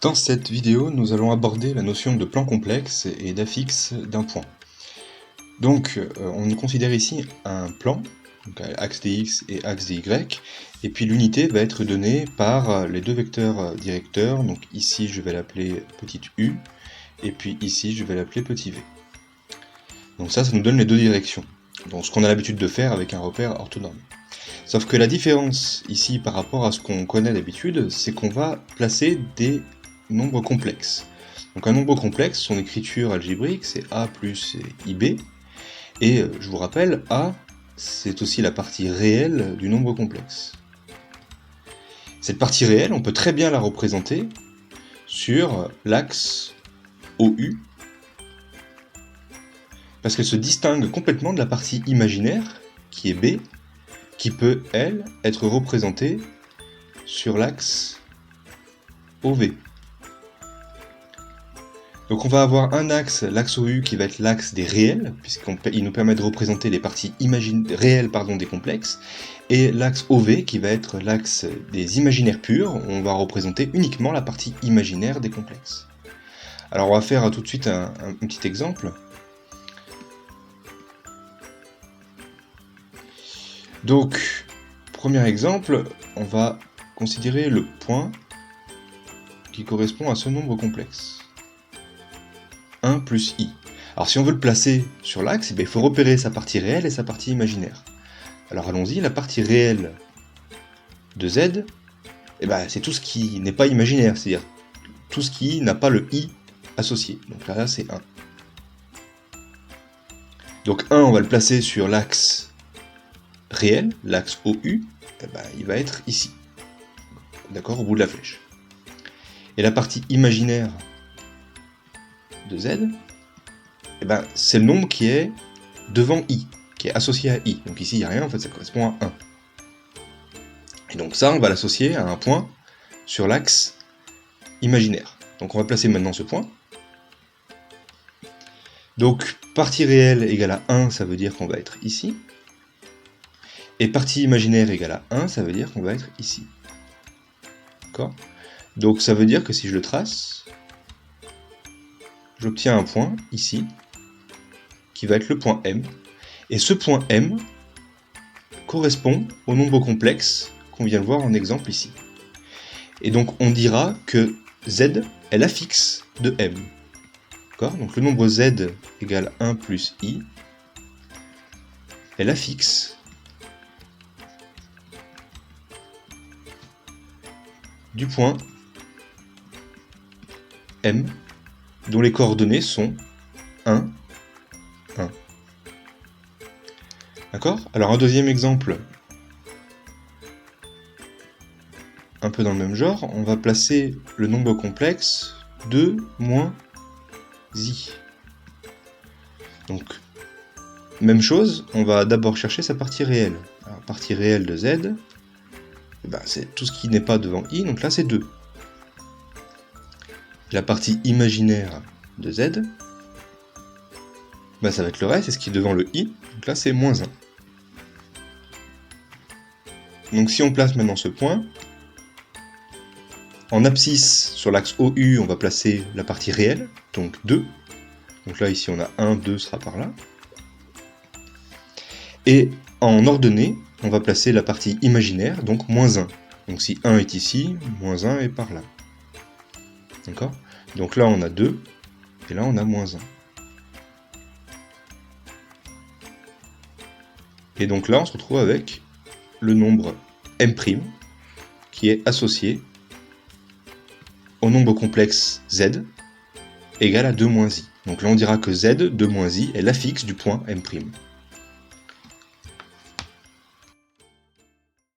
Dans cette vidéo, nous allons aborder la notion de plan complexe et d'affixe d'un point. Donc, on considère ici un plan, donc axe dx et axe dy, et puis l'unité va être donnée par les deux vecteurs directeurs, donc ici je vais l'appeler petite u, et puis ici je vais l'appeler petit v. Donc ça nous donne les deux directions, donc ce qu'on a l'habitude de faire avec un repère orthonorme. Sauf que la différence ici par rapport à ce qu'on connaît d'habitude, c'est qu'on va placer des nombres complexes. Donc un nombre complexe, son écriture algébrique, c'est a plus ib, et je vous rappelle, a, c'est aussi la partie réelle du nombre complexe. Cette partie réelle, on peut très bien la représenter sur l'axe OU, parce qu'elle se distingue complètement de la partie imaginaire, qui est B, qui peut, elle, être représentée sur l'axe OV. Donc on va avoir un axe, l'axe OU, qui va être l'axe des réels, puisqu'il nous permet de représenter les parties réelles des complexes, et l'axe OV, qui va être l'axe des imaginaires purs, où on va représenter uniquement la partie imaginaire des complexes. Alors on va faire tout de suite un petit exemple. Donc, premier exemple, on va considérer le point qui correspond à ce nombre complexe. 1 plus i. Alors si on veut le placer sur l'axe, il faut repérer sa partie réelle et sa partie imaginaire. Alors allons-y, la partie réelle de z, c'est tout ce qui n'est pas imaginaire, c'est-à-dire tout ce qui n'a pas le i associé. Donc là c'est 1. Donc 1, on va le placer sur l'axe réel, l'axe OU, il va être ici. D'accord, au bout de la flèche. Et la partie imaginaire de z, c'est le nombre qui est devant i, qui est associé à i. Donc ici il n'y a rien, en fait ça correspond à 1. Et donc ça, on va l'associer à un point sur l'axe imaginaire. Donc on va placer maintenant ce point. Donc partie réelle égale à 1, ça veut dire qu'on va être ici. Et partie imaginaire égale à 1, ça veut dire qu'on va être ici. D'accord ? Donc ça veut dire que si je le trace, j'obtiens un point ici, qui va être le point M. Et ce point M correspond au nombre complexe qu'on vient de voir en exemple ici. Et donc on dira que Z est l'affixe de M. D'accord ? Donc le nombre Z égale 1 plus I est l'affixe du point M, dont les coordonnées sont 1, 1. D'accord ? Alors un deuxième exemple, un peu dans le même genre, on va placer le nombre complexe 2 moins i. Donc, même chose, on va d'abord chercher sa partie réelle. Alors, partie réelle de z, c'est tout ce qui n'est pas devant i, donc là c'est 2. La partie imaginaire de z, ça va être le reste, c'est ce qui est devant le i, donc là c'est moins 1. Donc si on place maintenant ce point, en abscisse sur l'axe OU, on va placer la partie réelle, donc 2. Donc là ici on a 1, 2 sera par là. Et en ordonnée, on va placer la partie imaginaire, donc moins 1. Donc si 1 est ici, moins 1 est par là. D'accord ? Donc là on a 2, et là on a moins 1. Et donc là on se retrouve avec le nombre M', qui est associé au nombre complexe Z, égal à 2 moins I. Donc là on dira que Z, 2 moins I, est l'affixe du point M'.